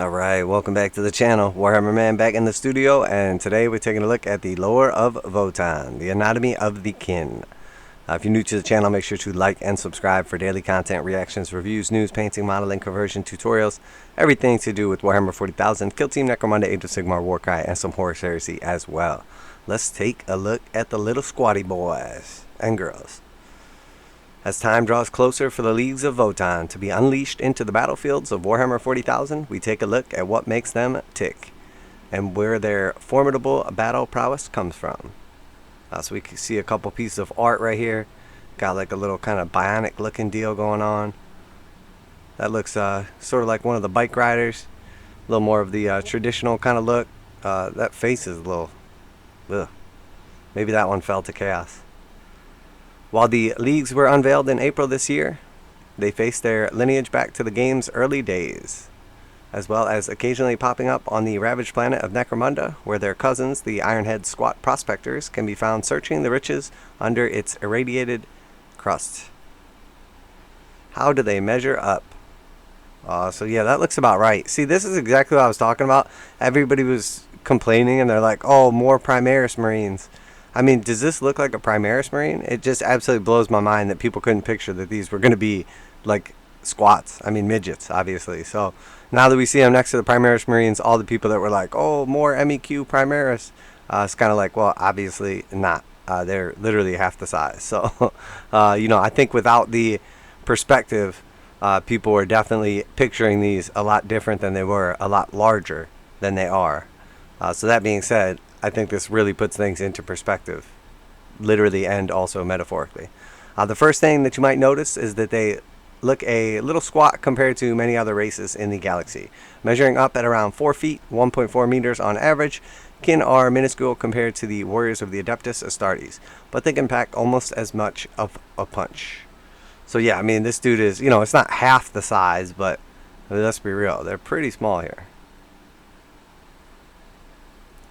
Alright, welcome back to the channel. Warhammer Man back in the studio, and today we're taking a look at the lore of Votann, the anatomy of the kin. If you're new to the channel, make sure to like and subscribe for daily content, reactions, reviews, news, painting, modeling, conversion, tutorials, everything to do with Warhammer 40,000, Kill Team, Necromunda, Age of Sigmar, Warcry, and some Horus Heresy as well. Let's take a look at the little squatty boys and girls. As time draws closer for the leagues of Votann to be unleashed into the battlefields of Warhammer 40,000, we take a look at what makes them tick and where their formidable battle prowess comes from. So we can see a couple pieces of art right here. Got like a little kind of bionic looking deal going on. That looks sort of like one of the bike riders. A little more of the traditional kind of look. That face is a little... ugh. Maybe that one fell to chaos. While the leagues were unveiled in April this year, they faced their lineage back to the game's early days, as well as occasionally popping up on the ravaged planet of Necromunda, where their cousins, the Ironhead Squat Prospectors, can be found searching the riches under its irradiated crust. How do they measure up? So yeah, that looks about right. See, this is exactly what I was talking about. Everybody was complaining, and they're like, oh, more Primaris Marines. I mean, does this look like a Primaris Marine? It just absolutely blows my mind that people couldn't picture that these were going to be like squats. I mean, midgets, obviously. So now that we see them next to the Primaris Marines, all the people that were like, oh, more MEQ Primaris, it's kind of like, well, obviously not. They're literally half the size. So, I think without the perspective, people were definitely picturing these a lot different than they were, a lot larger than they are. So that being said, I think this really puts things into perspective, literally and also metaphorically. The first thing that you might notice is that they look a little squat compared to many other races in the galaxy. Measuring up at around 4 feet, 1.4 meters on average, kin are minuscule compared to the warriors of the Adeptus Astartes, but they can pack almost as much of a punch. So yeah, I mean, this dude is, it's not half the size, but let's be real, they're pretty small here.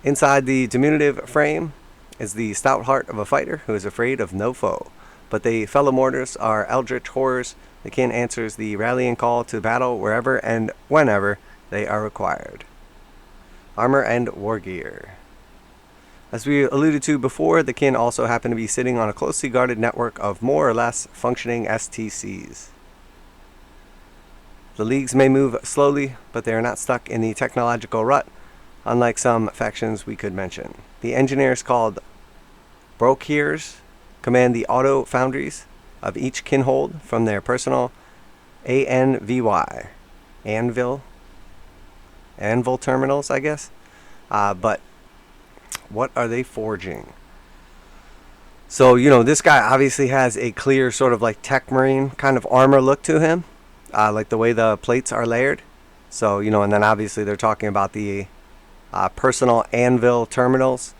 Inside the diminutive frame is the stout heart of a fighter who is afraid of no foe. But the fellow mortars are eldritch horrors. The kin answers the rallying call to battle wherever and whenever they are required. Armor and war gear. As we alluded to before, the kin also happen to be sitting on a closely guarded network of more or less functioning STCs. The leagues may move slowly, but they are not stuck in the technological rut, unlike some factions we could mention. The engineers called Brokers command the auto foundries of each kinhold from their personal ANVY, anvil terminals, I guess. But what are they forging? So, this guy obviously has a clear sort of like tech marine kind of armor look to him, like the way the plates are layered. So, and then obviously they're talking about the personal anvil terminals.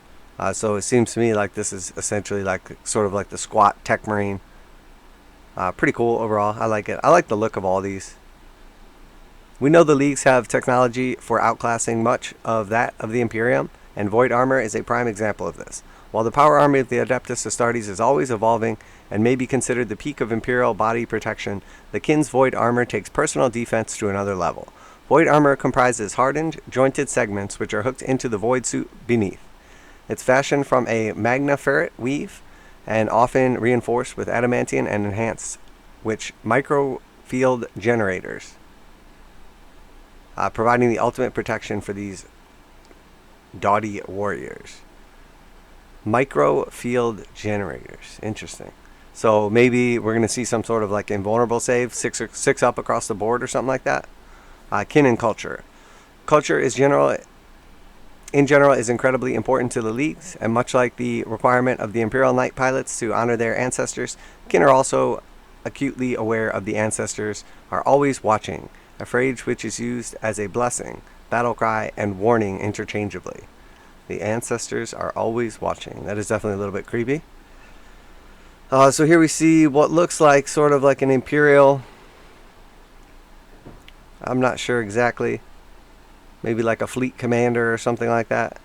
So it seems to me like this is essentially like sort of like the squat tech marine. Pretty cool overall. I like it. I like the look of all these. We know the leagues have technology for outclassing much of that of the Imperium, and void armor is a prime example of this. While the power army of the Adeptus Astartes is always evolving and may be considered the peak of Imperial body protection, the kin's void armor takes personal defense to another level. Void armor comprises hardened, jointed segments which are hooked into the void suit beneath. It's fashioned from a magna ferrite weave and often reinforced with adamantium and enhanced with microfield generators, providing the ultimate protection for these doughty warriors. Microfield generators. Interesting. So maybe we're going to see some sort of like invulnerable save, six up across the board or something like that. Kin and culture. Culture is in general is incredibly important to the leagues, and much like the requirement of the Imperial Knight pilots to honor their ancestors, kin are also acutely aware of the ancestors are always watching, a phrase which is used as a blessing, battle cry, and warning interchangeably. The ancestors are always watching. That is definitely a little bit creepy. So here we see what looks like sort of like an Imperial... I'm not sure exactly. Maybe like a fleet commander or something like that.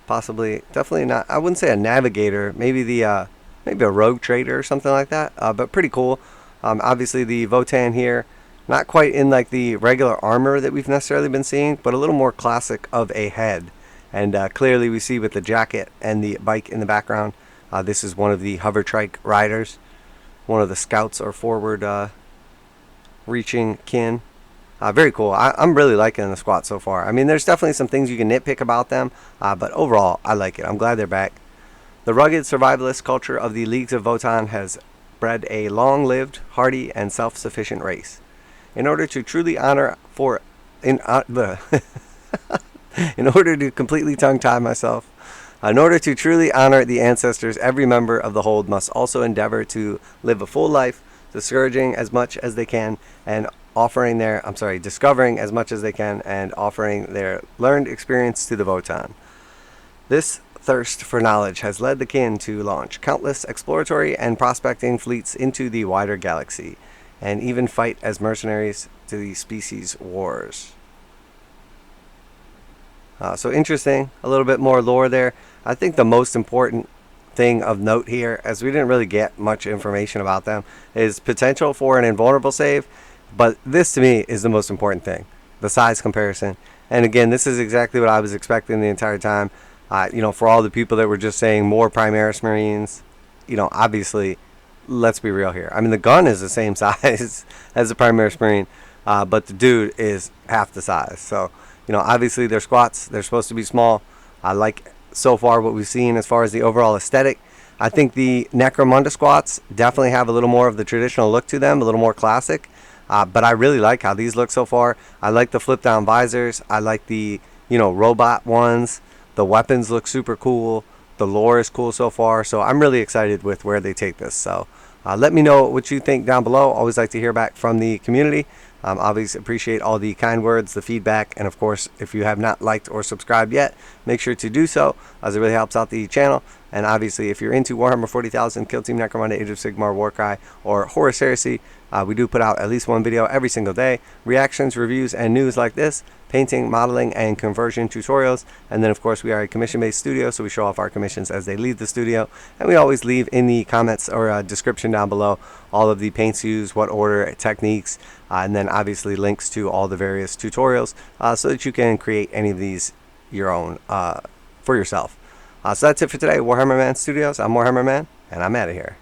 Possibly. Definitely not. I wouldn't say a navigator. Maybe maybe a rogue trader or something like that. But pretty cool. Obviously the Votann here Not quite in like the regular armor that we've necessarily been seeing, but a little more classic of a head. And clearly we see with the jacket and the bike in the background, this is one of the hover trike riders, one of the scouts or forward reaching kin. Very cool. I'm really liking the squat so far. I mean, there's definitely some things you can nitpick about them, but overall, I like it. I'm glad they're back. The rugged survivalist culture of the Leagues of Votann has bred a long-lived, hardy, and self-sufficient race. In order to truly honor in order to completely tongue-tie myself, in order to truly honor the ancestors, every member of the hold must also endeavor to live a full life, discouraging as much as they can and discovering as much as they can and offering their learned experience to the Votann. This thirst for knowledge has led the kin to launch countless exploratory and prospecting fleets into the wider galaxy, and even fight as mercenaries to the species wars. So interesting, a little bit more lore there. I think the most important thing of note here, as we didn't really get much information about them, is potential for an invulnerable save. But this to me is the most important thing, the size comparison. And again, this is exactly what I was expecting the entire time. For all the people that were just saying more Primaris Marines, obviously, let's be real here. I mean, the gun is the same size as the Primaris Marine, but the dude is half the size. So, obviously they're squats. They're supposed to be small. I like so far what we've seen as far as the overall aesthetic. I think the necromunda squats definitely have a little more of the traditional look to them, a little more classic. But I really like how these look so far. I like the flip down visors. I like the, robot ones. The weapons look super cool. The lore is cool so far. So I'm really excited with where they take this. So let me know what you think down below. Always like to hear back from the community. Obviously appreciate all the kind words, the feedback, and of course, if you have not liked or subscribed yet, make sure to do so, as it really helps out the channel. And obviously, if you're into Warhammer 40,000, Kill Team Necromunda, Age of Sigmar, Warcry, or Horus Heresy, we do put out at least one video every single day. Reactions, reviews, and news like this, painting, modeling, and conversion tutorials. And then, of course, we are a commission-based studio, so we show off our commissions as they leave the studio. And we always leave in the comments or description down below all of the paints used, what order, techniques, and then obviously links to all the various tutorials so that you can create any of these your own for yourself. So that's it for today, Warhammer Man Studios. I'm Warhammer Man, and I'm out of here.